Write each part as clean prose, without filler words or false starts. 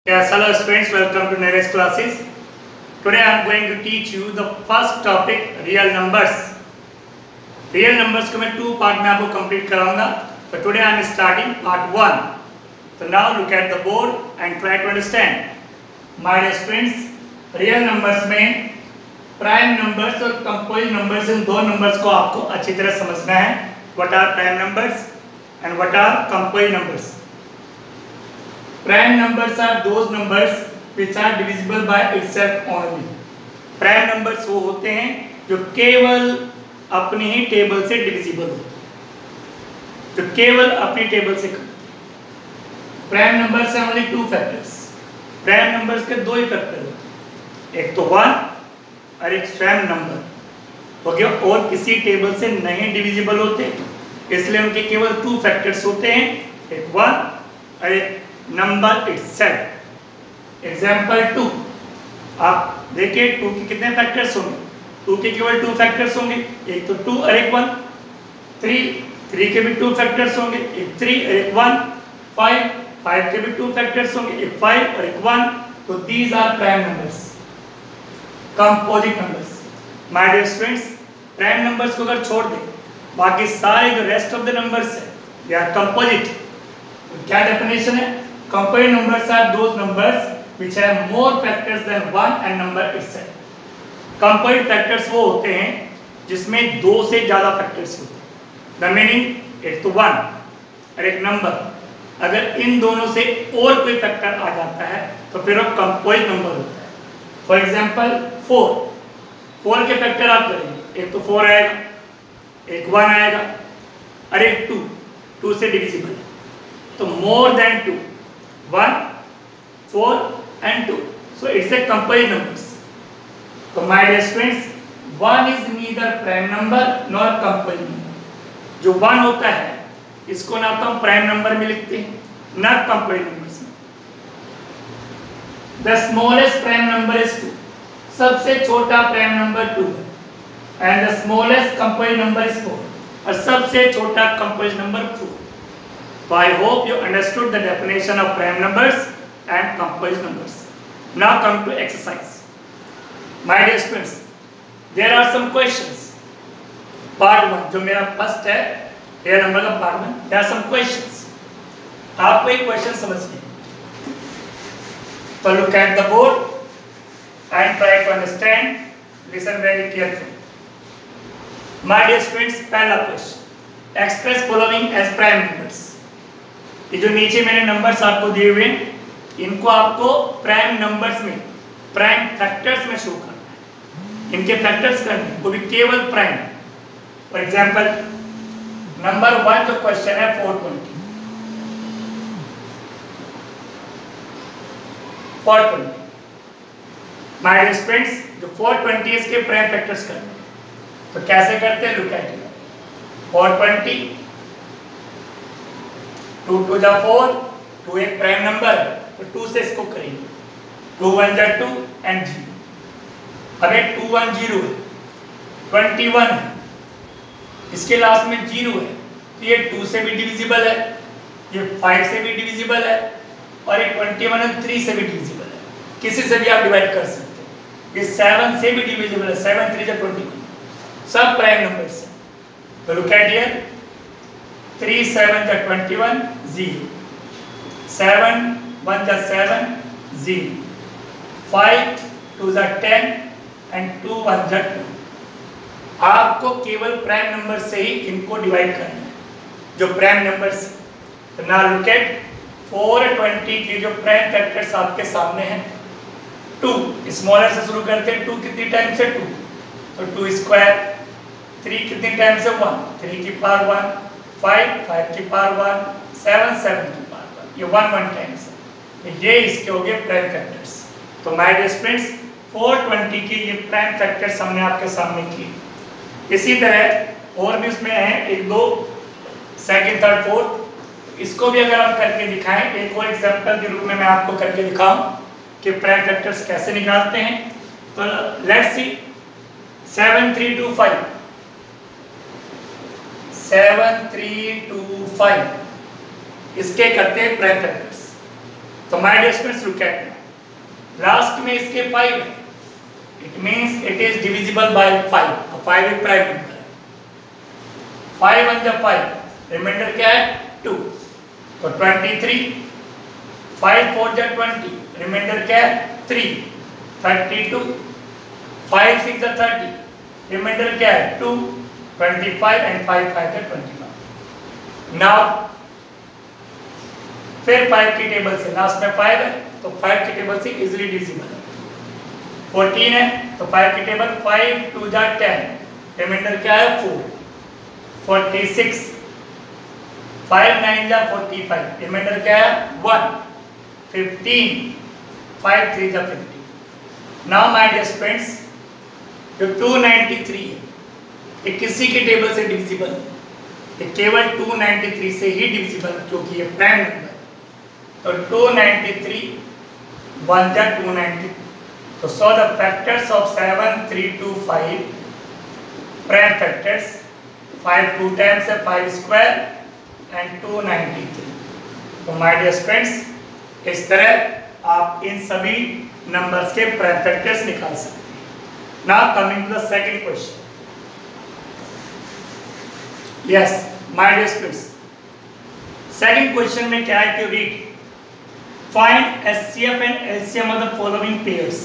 Yes, hello students, welcome to Nere's classes. Today I am going to teach you the first topic, real numbers. Real numbers को मैं 2 part में आपको complete कराऊंगा. But today I am starting part 1. So now look at the board and try to understand. My dear students, real numbers में prime numbers और composite numbers in दो numbers को आपको अच्छी तरह समझना है. What are prime numbers and what are composite numbers? Prime numbers are those numbers which are divisible by itself only. Prime numbers वो होते हैं जो केवल अपनी ही टेबल से डिविजिबल होते हैं, जो केवल अपनी टेबल से करते हैं. प्राइम नंबर्स हैं ओनली 2 फैक्टर्स. प्राइम नंबर्स के 2 ही फैक्टर होते हैं, एक तो 1 और एक स्वयं नंबर हो गया, और किसी टेबल से नहीं डिविजिबल होते, इसलिए उनके केवल 2 फैक्टर्स होते हैं, एक 1 और एक नंबर इटसेल्फ. एग्जाम्पल 2, आप देखिए 2 के कितने फैक्टर्स होंगे? 2 के केवल 2 फैक्टर्स होंगे, एक तो 2 और एक 1. 3 के भी 2 फैक्टर्स होंगे, एक 3 और एक 1. 5 के भी 2 फैक्टर्स होंगे, एक 5 और एक 1. तो these are prime numbers. Composite numbers, my dear students, prime numbers को अगर छोड़ दें, बाकी सारे जो रेस्ट ऑफ द नंबर्स है दे आर कंपोजिट. क्या डेफिनेशन है? Composite numbers are those numbers which have more factors than 1 and number itself. Composite factors वो होते हैं जिसमें 2 से ज़्यादा factors होते हैं. The meaning, एक तो 1 और एक number, अगर इन दोनों से और कोई factor आ जाता है तो फिर वो composite number होता है. For example 4 के factor आप करेंगे, एक तो 4 आएगा, एक 1 आएगा और एक 2 से divisible है, तो more than 2, 1, 4 and 2. So it's a composite numbers. So my dear students, 1 is neither prime number nor composite number. जो 1 होता है इसको ना तो हम प्राइम नंबर में लिखते हैं ना कंपोजिट नंबर्स में. The smallest prime number is 2. सबसे छोटा प्राइम नंबर 2 है. And the smallest composite number is 4. और सबसे छोटा composite number 4. So I hope you understood the definition of prime numbers and composite numbers. Now come to exercise. My dear students, there are some questions. Part 1 जो मेरा first है real number का part 1, there are some questions. आपको एक question समझिए. So look at the board and try to understand. Listen very carefully. My dear students, पहला question, express following as prime numbers. ये जो नीचे मैंने नंबर्स आपको दिए हुए हैं, इनको आपको प्राइम नंबर्स में, प्राइम फैक्टर्स में शो करना है. इनके फैक्टर्स करने वो भी केवल प्राइम. फॉर एग्जांपल नंबर 1 जो क्वेश्चन है 420. 420 माय डियर स्टूडेंट्स, जो 420 है इसके प्राइम फैक्टर्स करने हैं. तो कैसे करते हैं? Look at it. 420, 2 2 जा 4, 2 एक प्राइम नंबर है तो 2 से इसको करेंगे. 2 1 जा 2 एंड 0. अब एक 2 1 0 है, 21 है, इसके लास्ट में 0 है, तो ये 2 से भी डिविजिबल है, ये 5 से भी डिविजिबल है, और एक 21 और 3 से भी डिविजिबल है. किसी से भी आप डिवाइड कर सकते हैं. ये 7 से भी डिविजिबल है, 7 3 जा 21. सब प्राइम नंबर्स हैं. तो लुक एट हियर, 3 7 जा 21 0, 7 1 जा 7 0, 5 2 जा 10 एंड 2 1 जा 2. आपको केवल प्राइम नंबर से ही इनको डिवाइड करना है, जो प्राइम नंबर्स. तो नाउ लुक एट 420 के जो प्राइम फैक्टर्स आपके सामने हैं. 2 स्मॉलर से शुरू करते हैं. 2 कितनी टाइम से 2, तो 2 स्क्वायर. 3 कितनी टाइम से 1, 3 की पावर 1. 5 की पावर 1, 7 की पावर 1. ये 1 टाइम्स है. ये इसके हो गए प्राइम फैक्टर्स. तो माय डियर स्टूडेंट्स, 420 के ये प्राइम फैक्टर्स हमने आपके सामने किए. इसी तरह और भी उसमें हैं 1 2 सेकंड थर्ड फोर्थ. इसको भी अगर हम करके दिखाएं, एक और एग्जांपल के रूप में मैं आपको करके दिखाऊं कि प्राइम फैक्टर्स कैसे निकालते हैं. तो लेट्स सी 7 3 2 5. 7 3 2 5 इसके करते हैं प्राइम फैक्टर्स. तो my dear students look at last में इसके 5 है, it means it is divisible by 5। अब 5 एक प्राइम नंबर है, 5 वन जा 5, रिमाइंडर क्या है 2, तो 23, 5 4 जा 20, रिमाइंडर क्या है 3, 32, 5 6 जा 30, रिमाइंडर क्या है 2, 25 एंड 5 5 जा 25। नाउ फिर 5 की टेबल से, लास्ट में 5 है तो 5 की टेबल से इजीली डिविजिबल है। 14 है तो 5 की टेबल 5 2 जा 10, रिमाइंडर क्या है 4, 46, 5 9 जा 45, रिमाइंडर क्या है 1, 15, 5 3 जा 50। नाउ माय डियर फ्रेंड्स, जो 293 है ये किसी की टेबल से डिविजिबल है, ये केवल 293 से ही डिविजिबल क्योंकि ये प्राइम नंबर है। तो 293 1 जा 290, तो so the factors of 7 3 2 5 prime factors 5 2 times है 5 स्क्वायर एंड 293। तो माय डियर फ्रेंड्स इस तरह आप इन सभी नंबर्स के प्राइम फैक्टर्स निकाल सकते हैं। Now coming to the second question. Yes my dear students, second question में क्या है कि read find HCF and LCM of the following pairs.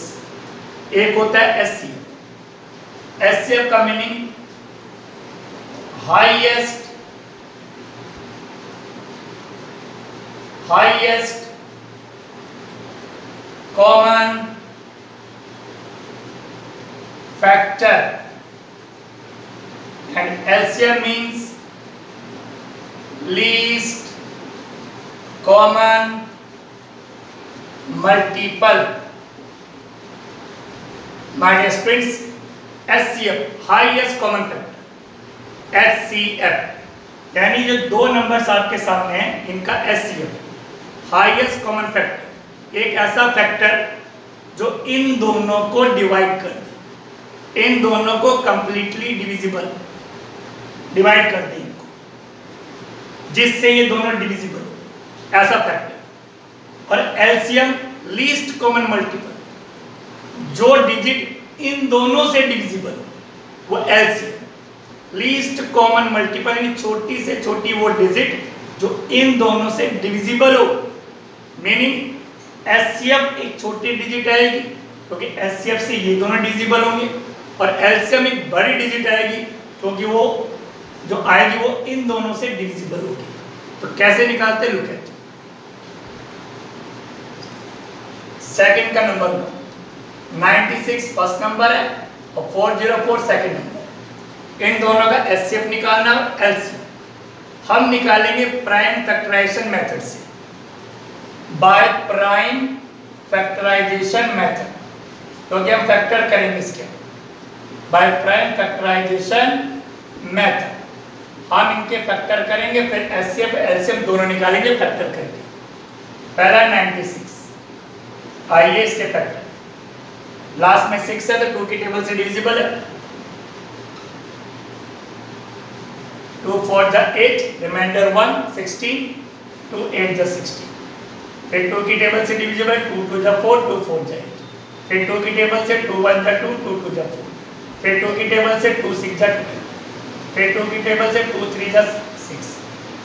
एक होता है एचसीएफ, एचसीएफ का meaning highest common factor and LCM means least common multiple। My dear friends, HCF highest common factor, HCF यानी जो दो नंबर्स आपके सामने हैं इनका HCF हाईएस्ट कॉमन फैक्टर, एक ऐसा फैक्टर जो इन दोनों को डिवाइड कर दे, इन दोनों को कंप्लीटली डिविजिबल डिवाइड कर दे इनको, जिससे ये दोनों डिविजिबल हो, ऐसा फैक्टर। और एलसीएम लीस्ट कॉमन मल्टीपल, जो डिजिट इन दोनों से डिविजिबल हो वो एलसीएम। लीस्ट कॉमन मल्टीपल यानी छोटी से छोटी वो डिजिट जो इन दोनों से डिविजिबल हो, मीनिंग एचसीएफ एक छोटी डिजिट आएगी क्योंकि एचसीएफ से ये दोनों डिविजिबल होंगे, और एलसीएम एक बड़ी डिजिट आएगी क्योंकि वो जो आएगी वो इन दोनों से डिविजिबल होगी। तो कैसे निकालते हैं, लुक एट सेकंड का नंबर 96 फर्स्ट नंबर है और 404 सेकंड नंबर, इन दोनों का एचसीएफ निकालना है। एलसीएम हम निकालेंगे प्राइम फैक्टराइजेशन मेथड से, बाय प्राइम फैक्टराइजेशन मेथड, क्योंकि हम फैक्टर करेंगे इसके बाय प्राइम फैक्टराइजेशन मेथड। हम इनके फैक्टर करेंगे, फिर एचसीएफ एलसीएम दोनों निकालेंगे फैक्टर करके। पहला 96, आइए इसके फैक्टर, लास्ट में 6 है तो 2 की टेबल से डिविजिबल है, 2 4 जा 8, रिमाइंडर 1 16, 2 8 जा 16, फिर 2 की टेबल से डिविजिबल 2 2 जा 4, 2 4 जा 8, फिर 2 की टेबल से 2 1 जा 2, 2 2 जा 4, फिर 2 की टेबल से 2 6 जा 2, फिर 2 की टेबल से 2 3 जा 6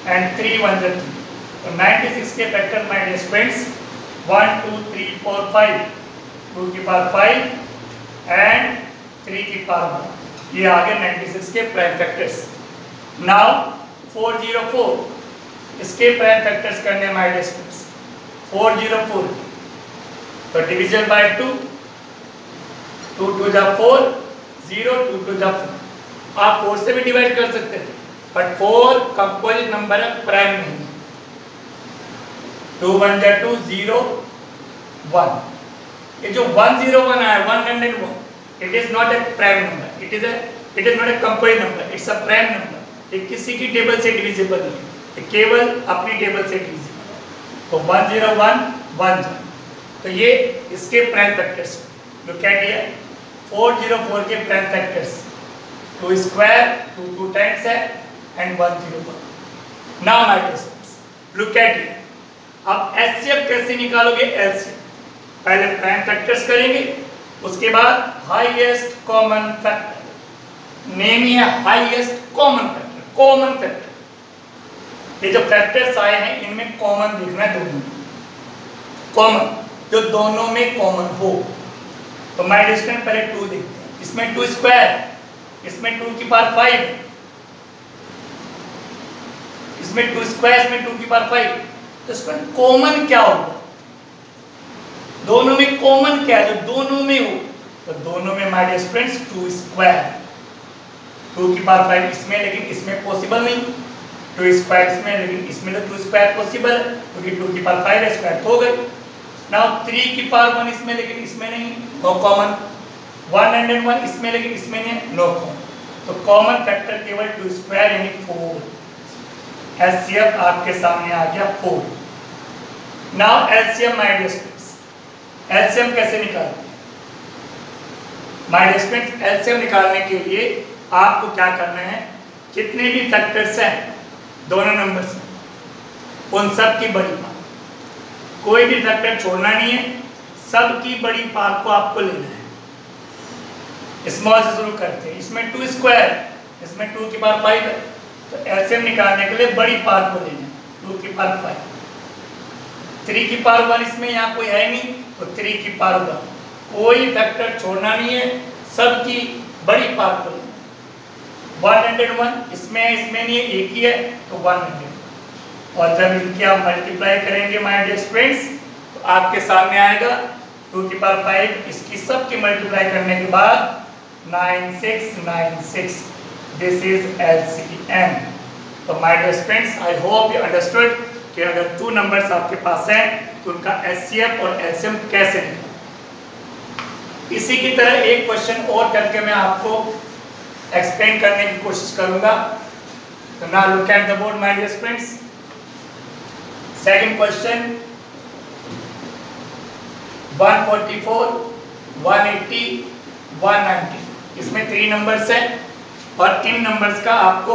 एंड 3 1 जा 3। तो 96 के फैक्टर माय डियर फ्रेंड्स 1 2 3 4 5, 2 की पावर 5 एंड 3 की पावर 1, ये आ गए 96 के प्राइम फैक्टर्स। नाउ 404 इसके प्राइम फैक्टर्स करने माय डियर फ्रेंड्स, 404 तो डिवीजन बाय 2, 2 2 जा 4, 0 2 2 जा 4, आप 4 से भी डिवाइड कर सकते थे बट 4 कंपोजिट नंबर है, प्राइम नहीं है। 2 1 जा 2, 0 1, ये जो 101 आया 101, it is not a prime number, it is not a composite number, it's a prime number. ये किसी की टेबल से डिविजिबल नहीं है, ये केवल अपनी टेबल से डिविजिबल है। तो 101 1, तो ये इसके prime factors. Look at here 404 के प्राइम फैक्टर्स, 2 स्क्वायर 2 2 टाइम्स है and 101। Now my dear students look at here, अब एचसीएफ कैसे निकालोगे? एलसीएम पहले प्राइम फैक्टर्स करेंगे, उसके बाद हाईएस्ट कॉमन फैक्टर। नेम ही है highest common factor, common factor. ये जो फैक्टर्स आए हैं इनमें कॉमन देखना है, दोनों कॉमन, जो दोनों में कॉमन हो। तो माय डियर स्टूडेंट पहले 2 देखते हैं। इसमें 2 स्क्वायर, इसमें 2 की पावर 5, इसमें 2 स्क्वायर, इसमें 2 की पावर 5। तो इसमें कॉमन क्या होगा? दोनों में कॉमन क्या है जो दोनों में हो? तो दोनों में माय डियर स्टूडेंट्स 2 स्क्वायर, 2 की पावर 5 इसमें, लेकिन इसमें पॉसिबल नहीं। 2 स्क्वायर इसमें, लेकिन इसमें तो 2 स्क्वायर पॉसिबल है क्योंकि 2 की पावर 5 है, स्क्वायर तो हो गई। नाउ 3 की पावर 1 इसमें, लेकिन इसमें नहीं, नो कॉमन। 101 इसमें, लेकिन इसमें नहीं है, नो कॉमन। तो कॉमन फैक्टर केवल 2 स्क्वायर यानी 4। एचसीएफ आपके सामने आ गया 4। Now LCM my dear students, LCM कैसे निकालते हैं? माय डियर स्टूडेंट्स एलसीएम निकालने के लिए आपको क्या करना है? जितने भी फैक्टर्स हैं दोनों नंबर्स में, उन सब की बड़ी पावर, कोई भी फैक्टर छोड़ना नहीं है, सबकी बड़ी पावर को आपको लेना है। स्मॉल से शुरू करते हैं। इसमें 2 स्क्वायर, इसमें 2 की पावर 5 है, तो एलसीएम निकालने के लिए बड़ी पावर को लेना है, 2 की पावर 5। 3 की पावर 1 इसमें यहाँ कोई है नहीं, तो 3 की पावर 1। कोई फैक्टर छोड़ना नहीं है, सबकी बड़ी पावर को लेना है। 101 इसमें है, इसमें नहीं है, एक ही है, तो 100। और जब इनकी आप मल्टीप्लाई करेंगे माय डियर स्टूडेंट्स, तो आपके सामने आएगा 2 की पावर 5, इसकी सब की मल्टीप्लाई करने के बाद 9696। This is LCM. तो my dear students I hope you understood कि अगर 2 नंबर्स आपके पास हैं तो उनका एचसीएफ और एलसीएम कैसे निकालें। इसी की तरह एक क्वेश्चन और करके मैं आपको एक्सप्लेन करने की कोशिश करूंगा। तो now look at the board my dear students. Second question 144, 180, 190, इसमें 3 नंबर्स हैं और इन नंबर्स का आपको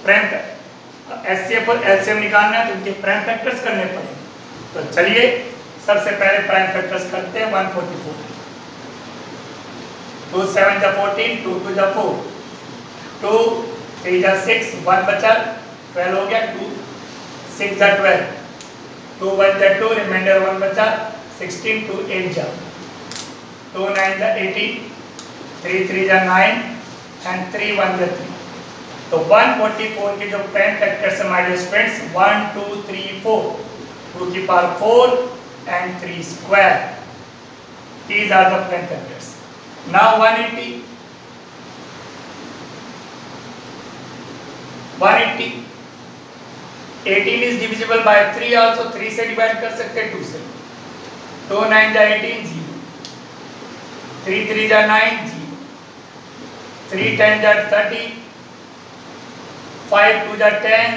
प्राइम एचसीएफ और एलसीएम निकालना है, तो उनके प्राइम फैक्टर्स करने पड़ेंगे। तो चलिए सबसे पहले प्राइम फैक्टर्स करते हैं। 144, 2 7 जा 14, 2 2 जा 4, 2 3 जा 6, 1 बचा 12 हो गया, 2 6 जा 12, 2 1 जा 2, रिमाइंडर 1 बचा 16, 2 8 जा, 2 9 जा 18, 3 3 जा 9 एंड 3 1 जा 3। तो 144 के जो प्राइम फैक्टर्स हैं माय डियर स्टूडेंट्स 1 2 3 4, 2 की power 4 and 3 square, these are the prime factors. Now 180, 18 is divisible by 3 also, 3 से डिवाइड कर सकते हैं, 2 से। 2 9 जा 18, 0, 3 3 जा 9, 0, 3 10 जा 30, 5 2 जा 10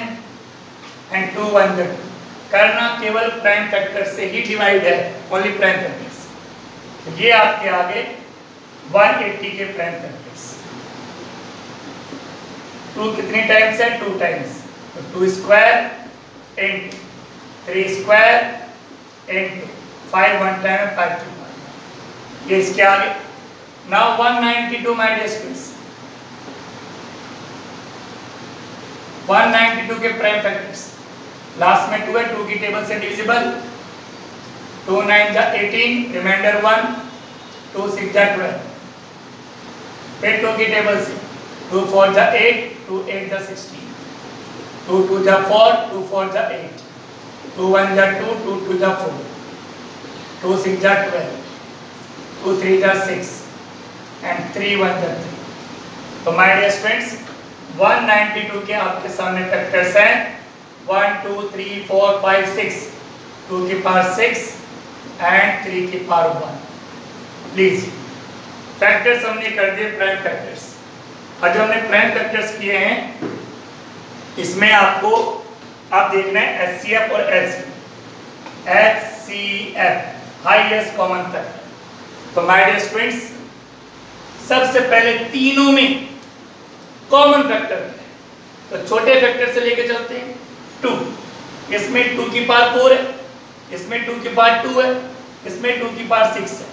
एंड 2 1 जा 2। करना केवल प्राइम फैक्टर से ही डिवाइड है, ओनली प्राइम फैक्टर्स। तो ये आपके आगे 180 के प्राइम फैक्टर्स। 2 कितनी टाइम्स है? 2 टाइम्स, तो 2 square into 3 square into 5 1 time 5 2, ये इसके आगे। नाउ 192 माय डियर स्टूडेंट्स, 192 के प्राइम फैक्टर्स, लास्ट में 2 है, 2 की टेबल से डिविजिबल, 2 9 जा 18, रिमाइंडर 1, 2 6 जा 12, फिर 2 की टेबल से 2 4 जा 8, 2 8 जा 16, 2 2 जा 4, 2 4 जा 8, 2 1 जा 2, 2 2 जा 4, 2 6 जा 12, 2 3 जा 6 एंड 3 1 जा 3। तो माय डियर स्टूडेंट्स 192 के आपके सामने फैक्टर्स हैं 1 2 3 4 5 6, 2 की पावर 6 एंड 3 की पावर 1। प्लीज फैक्टर्स हमने कर दिए प्राइम फैक्टर्स। और जो हमने प्राइम फैक्टर्स किए हैं इसमें आपको अब देखना है एचसीएफ और LCM. HCF highest common factor. तो माय डियर स्टूडेंट्स सबसे पहले तीनों में कॉमन फैक्टर है, तो छोटे फैक्टर से लेके चलते हैं 2। इसमें 2 की पावर 4 है, इसमें 2 की पावर 2 है, इसमें 2 की पावर 6 है।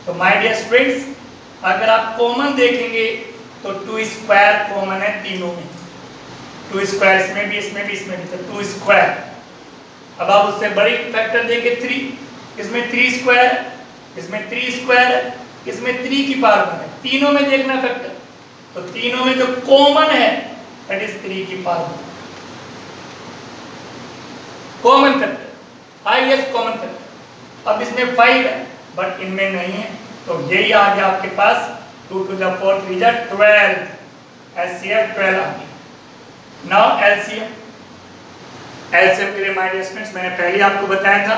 तो माय डियर स्टूडेंट्स, अगर आप कॉमन देखेंगे तो 2 स्क्वायर कॉमन है तीनों में, 2 स्क्वायर इसमें भी, इसमें भी, इसमें भी, तो 2 स्क्वायर। अब आप उससे बड़ी फैक्टर देंगे 3, इसमें 3 स्क्वायर, इसमें 3 स्क्वायर, इसमें 3 की पावर 1 है, तीनों में देखना फैक्टर, तो तीनों में जो कॉमन है दैट इज 3 की power 1, common factor, highest common factor. अब इसमें 5 है बट इनमें नहीं है, तो यही आ गया आपके पास 2 to the 4 3 जा 12, एचसीएफ 12 आ गया। नाउ एलसीएम, एलसीएम के लिए माय डियर स्टूडेंट्स मैंने पहले आपको बताया था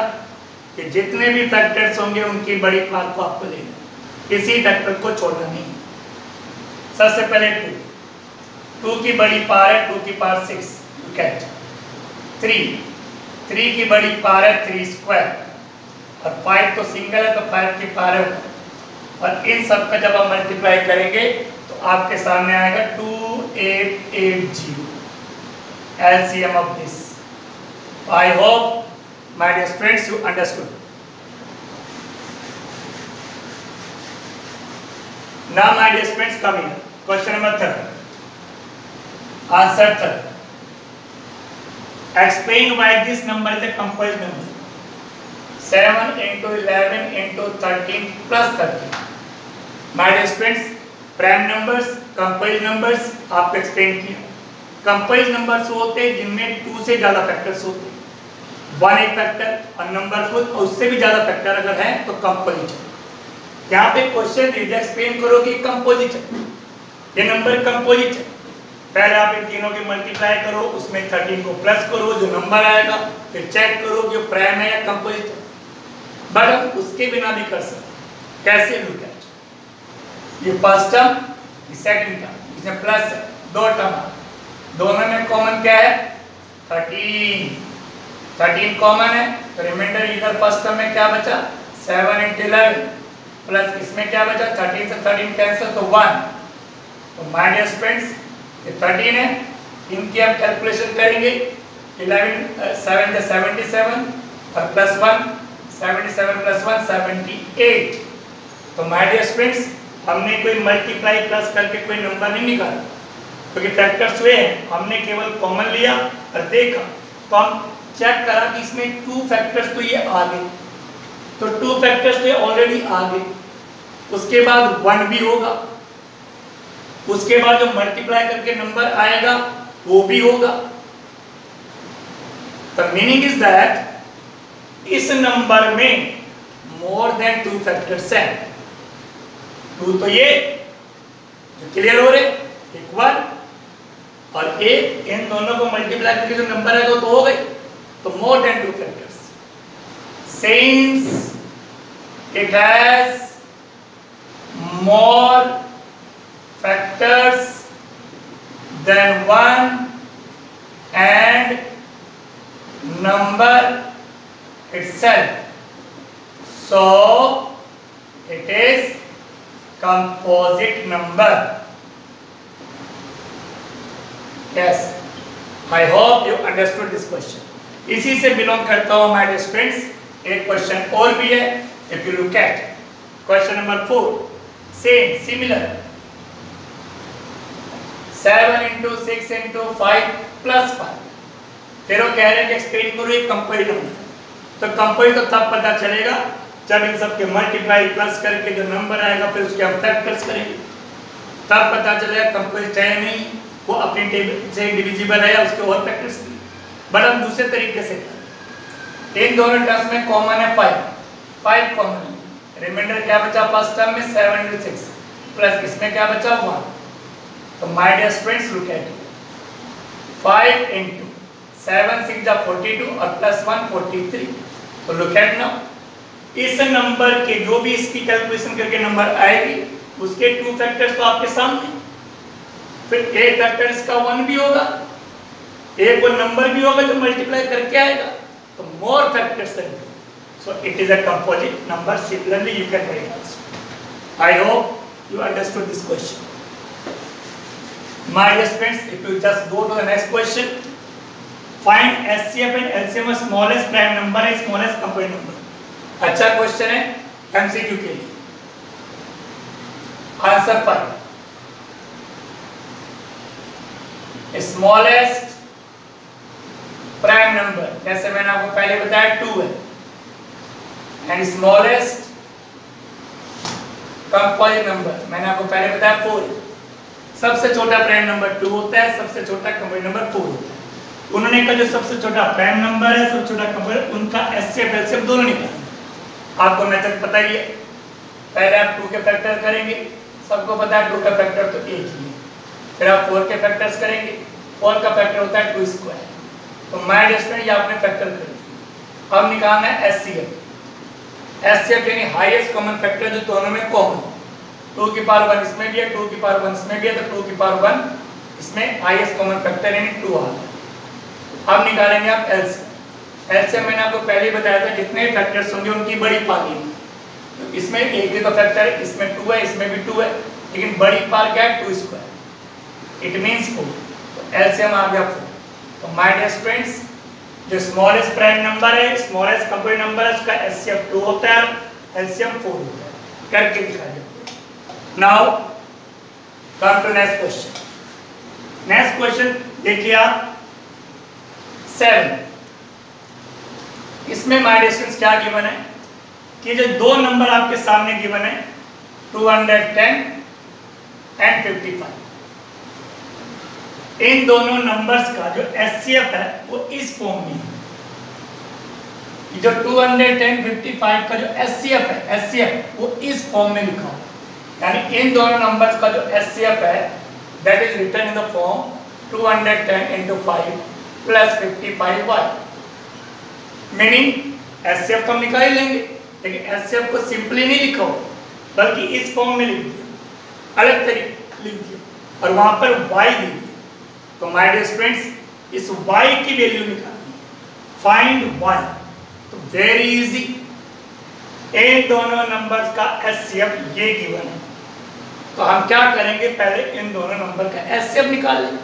कि जितने भी फैक्टर्स होंगे उनकी बड़ी पावर को आपको लेना है, किसी फैक्टर को छोड़ना नहीं। सबसे पहले 2 की बड़ी पावर है 2 की पावर 6, कैट 3 की बड़ी पावर है 3 स्क्वायर, और 5 तो सिंगल है तो 5 की पावर है, और इन सब का जब आप मल्टीप्लाई करेंगे तो आपके सामने आएगा 2880 LCM of this. I hope my dear friends you understood. Now my dear friends come here. Question number 3. Answer 3. Explain why this number is a composite number. 7 into 11 into 13 plus 13. My dear friends, prime numbers, composite numbers आपको explain किया। Composite numbers होते हैं जिनमें 2 से ज्यादा factors होते हैं, 1 एक फैक्टर और नंबर खुद और उससे भी ज्यादा फैक्टर अगर है तो कंपोजिट है। यहाँ पे क्वेश्चन दीजिए, एक्सप्लेन करो कि कंपोजिट है, ये नंबर कंपोजिट है। पहले आप इन तीनों की मल्टीप्लाई करो, उसमें 13 को प्लस करो, जो नंबर आएगा फिर चेक करो कि प्राइम है या कंपोजिट है। बट हम उसके बिना भी कर सकते, कैसे लुक एट, ये फर्स्ट टर्म, ये सेकंड टर्म, इसमें प्लस है, 2 टर्म, दोनों में कॉमन क्या है 13 कॉमन है, तो रिमाइंडर इधर फर्स्ट टर्म में क्या बचा 7 into 11 प्लस इसमें क्या बचा 13 से 13 कैंसिल तो 1। तो माय डियर स्टूडेंट्स ये 13 है, इनकी हम कैलकुलेशन करेंगे, 11 7 से 77 और प्लस 1 77 प्लस 1 78। तो माय डियर स्टूडेंट्स हमने कोई मल्टीप्लाई प्लस करके कोई नंबर नहीं निकाला, क्योंकि फैक्टर्स हुए हैं, हमने केवल कॉमन लिया और देखा, तो हम चेक करा कि इसमें 2 फैक्टर्स तो ये आ गए, तो 2 फैक्टर्स तो ये ऑलरेडी आ गए, उसके बाद 1 भी होगा, उसके बाद जो मल्टीप्लाई करके नंबर आएगा वो भी होगा। द मीनिंग इज दैट इस नंबर में मोर देन 2 फैक्टर्स हैं, 2 तो ये क्लियर हो रहे, एक 1 और एक, इन दोनों को मल्टीप्लाई करके जो नंबर है वो तो हो गए, तो more than 2 factors. Since it has more factors than 1 and number itself, so it is composite number. Yes, I hope you understood this question. इसी से बिलोंग करता हूँ my dear friends। एक क्वेश्चन और भी है, if you look at question number 4, same similar 7 into 6 into 5 plus 5। फिर वो कह रहे हैं कि एक्सप्लेन करो ये कंपोजिट नंबर, तो कंपोजिट तो तब पता चलेगा जब इन सब के मल्टीप्लाई प्लस करके जो नंबर आएगा फिर उसके हम फैक्टर्स करेंगे, तब पता चलेगा कंपोजिट है नहीं, वो अपनी टेबल से डिविजिबल है या उसके और फैक्टर्स नहीं। बट हम दूसरे तरीके से करें, इन दोनों टर्म्स में कॉमन है 5 कॉमन है, रिमाइंडर क्या बचा फर्स्ट टर्म में 7 into 6 प्लस इसमें क्या बचा 1। तो my dear students look at 5 into 7 6 जा 42 और प्लस 1 43। तो लुक एट नाउ, इस नंबर के जो भी इसकी कैलकुलेशन करके नंबर आएगी उसके 2 फैक्टर्स तो आपके सामने, फिर एक फैक्टर इसका 1 भी होगा, एक वो नंबर भी होगा जो मल्टीप्लाई करके आएगा, तो मोर फैक्टर्स हैं, so it is a composite number. Similarly you can write also. I hope you understood this question. My dear friends, if you just go to the next question find HCF and LCM of smallest prime number है, smallest component number. अच्छा question है MCQ के लिए। Answer 5, smallest prime number, जैसे मैंने आपको पहले बताया 2 है, एंड स्मॉलेस्ट कंपोजिट नंबर मैंने आपको पहले बताया 4 है। सबसे छोटा प्राइम नंबर 2 होता है, सबसे छोटा कंपोजिट नंबर 4 होता है। उन्होंने कहा जो सबसे छोटा प्राइम नंबर है, सबसे छोटा कंपोजिट, उनका एचसीएफ एलसीएफ दोनों निकालना। आपको मेथड पता ही है, पहले आप 2 के फैक्टर करेंगे, सबको पता है 2 का फैक्टर तो 1 ही है। फिर आप 4 के फैक्टर्स करेंगे, 4 का फैक्टर होता है 2 स्क्वायर। तो माय डियर स्टूडेंट, ये आपने फैक्टर कर दिया। अब निकालना है एचसीएफ। एचसीएफ यानी हाईएस्ट कॉमन फैक्टर जो दोनों में कॉमन। 2 की पावर 1 इसमें भी है, 2 की पावर 1 इसमें भी है, तो 2 की पावर 1 इसमें हाईएस्ट कॉमन फैक्टर यानी 2 आ गया। अब निकालेंगे आप एलसीएम। एलसीएम मैंने आपको पहले ही बताया था, जितने फैक्टर्स होंगे उनकी बड़ी पावर लेनी। तो इसमें एक भी तो फैक्टर है, इसमें 2 है, इसमें भी 2 है, लेकिन बड़ी पावर क्या है 2 स्क्वायर, इट मींस 4। तो एलसीएम आ गया 4। तो माय डियर स्टूडेंट्स, जो स्मॉलेस्ट प्राइम नंबर है, स्मॉलेस्ट कंपोनेंट नंबर है, उसका एचसीएफ 2 होता है, एलसीएम 4 होता है। करके दिखा दो। Now come to next question. Next question देखिए आप 7। इसमें माय डियर स्टूडेंट्स क्या गिवन है कि जो 2 नंबर आपके सामने गिवन है 210 एंड 55, इन दोनों नंबर्स का जो एचसीएफ है वो इस फॉर्म में है। जो 210 55 का जो एचसीएफ है, एचसीएफ वो इस फॉर्म में लिखा हुआ है। यानी इन दोनों नंबर्स का जो एचसीएफ है that is written in the form 210 into 5 plus 55y। Meaning HCF तो हम निकाल लेंगे, लेकिन एचसीएफ को सिंपली नहीं लिखो, बल्कि इस फॉर्म में लिख दिया, अलग तरीके लिख दिया, और वहां पर y दी दिया। तो माय डियर स्टूडेंट्स, इस y की वैल्यू निकालनी है, फाइंड y। तो वेरी इजी, इन दोनों नंबर्स का एचसीएफ ये गिवन है। तो हम क्या करेंगे, पहले इन दोनों नंबर का एचसीएफ निकाल लेंगे,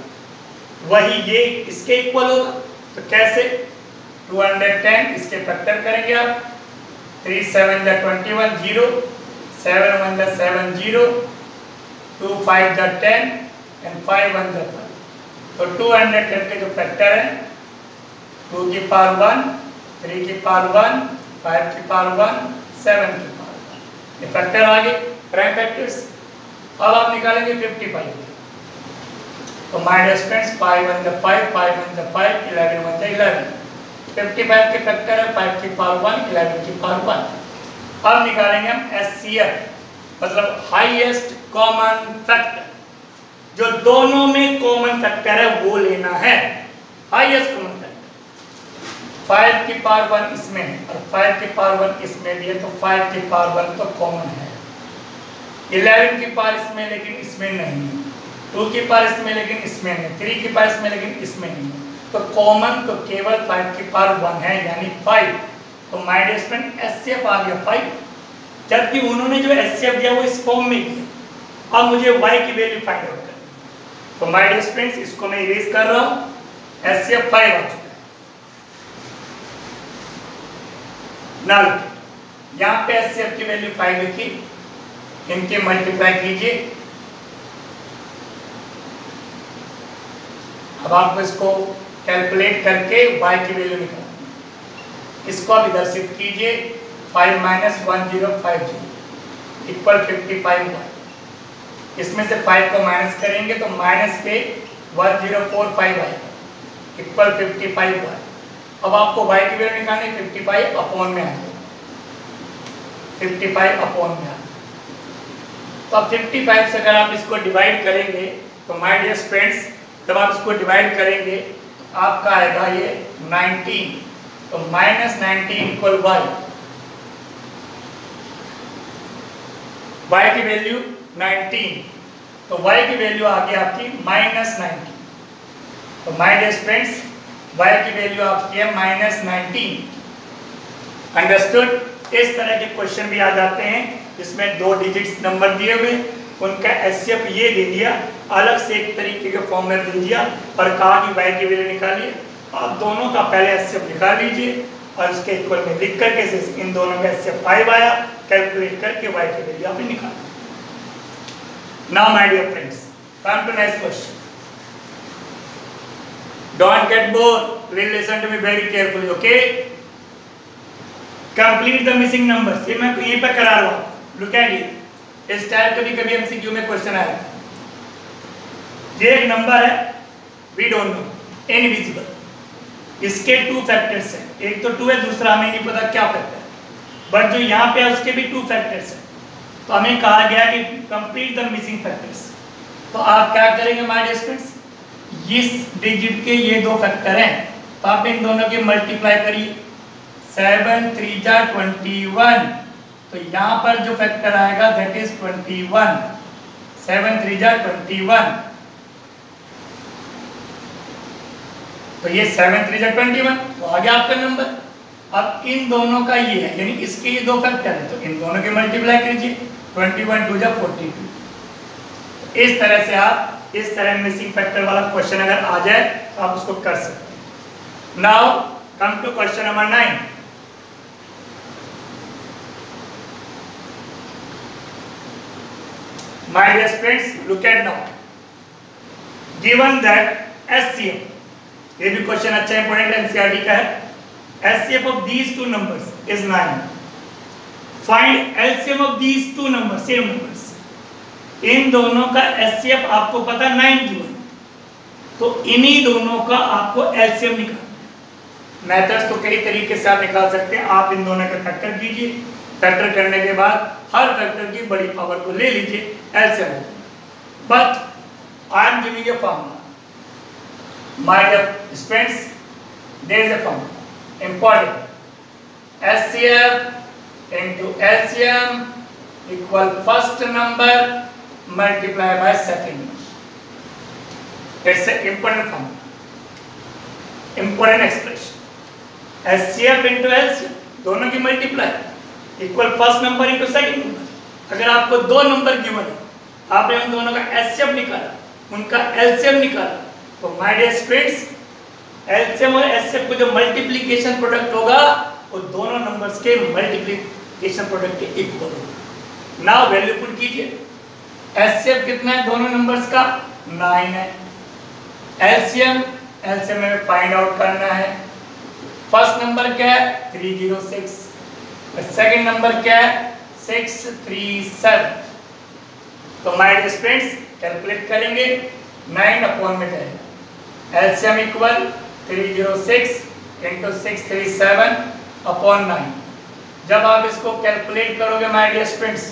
वही ये इसके इक्वल होगा। तो कैसे, 210 इसके फैक्टर करेंगे आप, 3 7 21 0, 7 1 7 0, 2 5 10 एंड 5 1 5। तो 210 के जो फैक्टर है 2 की पावर 1, 3 की पावर 1, 5 की पावर 1, 7 की पावर 1, ये फैक्टर आ गए प्राइम फैक्टर्स। अब आप निकालेंगे 55। तो माय डियर स्टूडेंट्स, 5 1 5, 5 1 5, 11 1 11। 55 के फैक्टर है 5 की पावर 1, 11 की पावर 1। अब निकालेंगे हम एचसीएफ, मतलब हाईएस्ट कॉमन फैक्टर, जो दोनों में कॉमन फैक्टर है वो लेना है, हाईएस्ट कॉमन फैक्टर। 5 की पावर 1 इसमें है और 5 की पावर 1 इसमें भी है, तो 5 की पावर 1 तो कॉमन है। 11 की पावर इसमें लेकिन इसमें नहीं है, 2 की पावर इसमें लेकिन इसमें नहीं, 3 की पावर इसमें लेकिन इसमें नहीं है। तो कॉमन तो केवल 5 की पावर 1 है, यानी 5। तो माय डियर स्टूडेंट, एचसीएफ आ गया 5, जबकि उन्होंने जो एचसीएफ दिया वो इस फॉर्म में दिया। अब मुझे y की वैल्यू फाइंड आउट करनी है। तो माय डियर स्टूडेंट्स, इसको मैं इरेज कर रहा हूँ, एचसीएफ 5 आ चुका है। नल यहाँ पे एचसीएफ की वैल्यू 5 लिखी, इनके मल्टीप्लाई कीजिए। अब आपको इसको कैलकुलेट करके y की वैल्यू निकालनी है। इसको अब इधर शिफ्ट कीजिए, 5 - 1050 इक्वल 55y। इसमें से 5 को माइनस करेंगे तो माइनस के 1045 आएगा इक्वल 55y। अब आपको y की वैल्यू निकालनी है, 55 अपॉन में आ जाएगा, 55 अपॉन में आ जाएगा। तो अब 55 से अगर आप इसको डिवाइड करेंगे तो माय डियर फ्रेंड्स, जब आप इसको डिवाइड करेंगे तो आपका आएगा ये 19। तो -19 इक्वल y की वैल्यू 19, तो y की वैल्यू आ गई आपकी -19। तो माय डियर फ्रेंड्स, y की वैल्यू आपकी है -19। अंडरस्टूड। इस तरह के क्वेश्चन भी आ जाते हैं जिसमें 2 डिजिट्स नंबर दिए हुए, उनका एचसीएफ ये दे दिया, अलग से एक तरीके के फॉर्म में दे दिया और कहा कि y की वैल्यू निकालिए। आप दोनों का पहले HCF निकाल लीजिए और उसके इक्वल में लिख करके इन दोनों का HCF 5 आया, कैलकुलेट करके y की वैल्यू आपने निकाल दी। Now my dear friends, come to next question. Don't get bored, please listen to me very carefully, okay? Complete the missing numbers. ये मैं यहीं पर करा रहा हूं, लुक एट इट। इस टाइप कभी कभी MCQ में क्वेश्चन आया, ये एक नंबर है, वी डोंट नो, इनविजिबल, इसके 2 फैक्टर्स हैं, एक तो 2 है, दूसरा हमें नहीं पता क्या फैक्टर है, बट जो यहाँ पे है उसके भी 2 फैक्टर्स हैं। तो हमें कहा गया कि कंप्लीट द मिसिंग फैक्टर्स। तो आप क्या करेंगे माय डियर स्टूडेंट्स, इस डिजिट के ये 2 फैक्टर हैं, तो आप इन दोनों के मल्टीप्लाई करिए। 7 3 जा 21, तो यहाँ पर जो फैक्टर आएगा दैट इज 21। 7 3 जा 21, तो ये 7 3 जा 21, तो आ गया आपका नंबर। अब इन दोनों का ये है, यानी इसके ये 2 फैक्टर है, तो इन दोनों के मल्टीप्लाई कीजिए। 21 2 जा 42। इस तरह से आप इस तरह मिसिंग फैक्टर वाला क्वेश्चन अगर आ जाए तो आप उसको कर सकते हैं। Now come to question number 9। My dear friends, look at now. Given that HCF, ये भी क्वेश्चन अच्छा इंपॉर्टेंट NCERT का है, HCF of these 2 numbers is 9. Find LCM of these 2 numbers, same numbers. इन दोनों का HCF आपको पता 9 गिवन, तो इन्हीं दोनों का आपको LCM निकालना है। मेथड्स तो कई तरीके से आप निकाल सकते हैं। आप इन दोनों का फैक्टर कीजिए, फैक्टर करने के बाद हर फैक्टर की बड़ी पावर को ले लीजिए, LCM होगा। But I am giving a formula, my dear students, there is a formula important. HCF into LCM equal first number multiplied by second number. It's an important formula, important expression. HCF into LCM, दोनों की multiply equal first number into second number. अगर आपको 2 number given है, आपने उन दोनों का HCF निकाला, उनका LCM निकाला, तो माय डियर स्टूडेंट्स, LCM और HCF को जो मल्टीप्लिकेशन प्रोडक्ट होगा वो दोनों नंबर्स के मल्टीप्लिकेशन प्रोडक्ट के इक्वल होगा। नाउ वैल्यू पुट कीजिए। HCF कितना है दोनों नंबर्स का? 9 है। LCM में फाइंड आउट करना है। फर्स्ट नंबर क्या है? 306, सेकंड नंबर क्या है? 637। तो माय डियर स्टूडेंट्स, कैलकुलेट करेंगे, 9 अपॉन में जाएगा। LCM equal 306 into 637 upon 9। जब आप इसको कैलकुलेट करोगे माय डियर स्टूडेंट्स,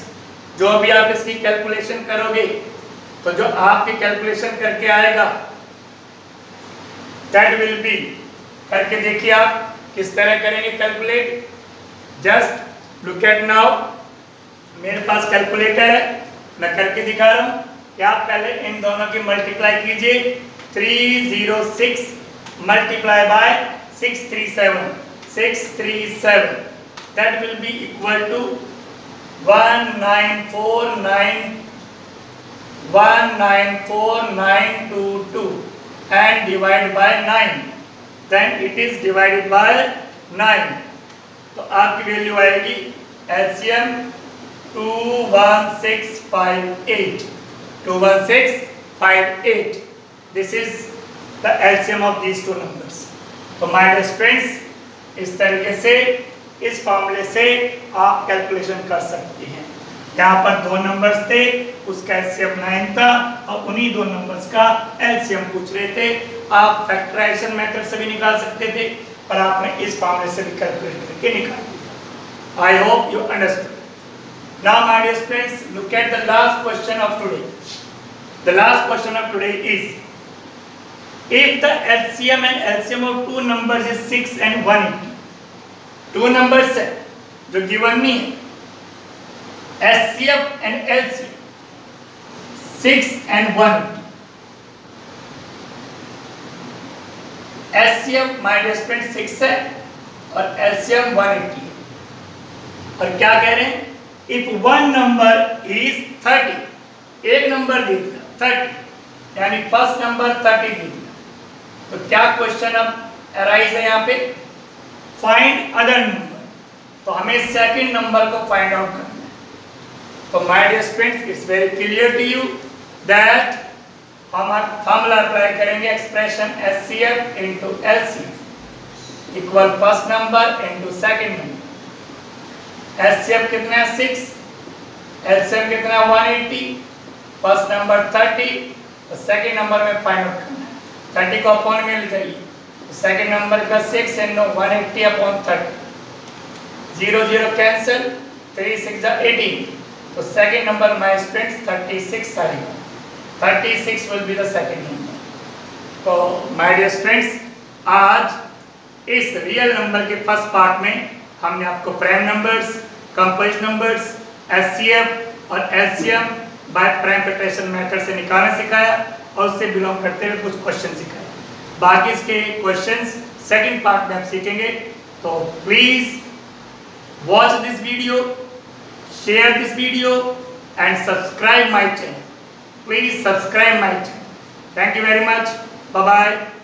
जो भी आप इसकी कैलकुलेशन करोगे, तो जो आपकी कैलकुलेशन करके आएगा दैट विल बी, करके देखिए आप किस तरह करेंगे calculate. Just look at now, मेरे पास कैलकुलेटर है, मैं करके दिखा रहा हूं कि आप पहले इन दोनों की मल्टीप्लाई कीजिए। 306 multiply by 637 that will be equal to 194,922 and divide by 9, then it is divided by 9, तो आपकी वैल्यू आएगी LCM 21658। This is the LCM of these 2 numbers. तो my dear friends, इस तरीके से इस फॉर्मूले से आप कैलकुलेशन कर सकते हैं। यहाँ पर 2 नंबर्स थे, उसका LCM 9 था और उन्हीं 2 नंबर्स का LCM पूछ रहे थे। आप फैक्टराइजेशन मेथड से भी निकाल सकते थे, पर आपने इस फॉर्मूले से भी कैलकुलेट करके निकाल दिया। I hope you understood. Now my dear friends, look at the last question of today. The last question of today is, if the HCM and LCM of 2 numbers is 6 and 180, 2 numbers है जो given नहीं है, HCF and LCM 6 and 180, HCF my dear friend 6 है और LCM 180 है। और क्या कह रहे हैं? if one number is 30, एक नंबर दे दिया 30, यानी फर्स्ट नंबर 30 दे दिया, तो क्या क्वेश्चन अब अराइज है यहाँ पे, फाइंड अदर नंबर, तो हमें सेकंड नंबर को फाइंड आउट करना है। तो my dear students, it's very clear to you that हम फॉर्मूला अप्लाई करेंगे, expression HCF into LCM equal first number into second number. HCF कितना है 6, LCM कितना है 180, फर्स्ट नंबर 30, तो सेकंड नंबर में फाइंड आउट करना है। 30 को अपॉन में ले जाइए, तो सेकंड नंबर का 6 इनटू 180 अपॉन 30, 0 0 कैंसिल, 3 6 18, तो सेकंड नंबर माय स्टूडेंट्स 36 आएगा। 36 will be the second number। तो माय डियर स्टूडेंट्स, आज इस रियल नंबर के फर्स्ट पार्ट में हमने आपको prime numbers, composite numbers, HCF और LCM by prime factorisation method से निकालना सिखाया और उससे बिलोंग करते हुए कुछ क्वेश्चन सिखाए। बाकी इसके क्वेश्चंस सेकंड पार्ट में आप सीखेंगे। तो please watch this video, share this video and subscribe my channel. Please subscribe my channel. Thank you very much. Bye bye.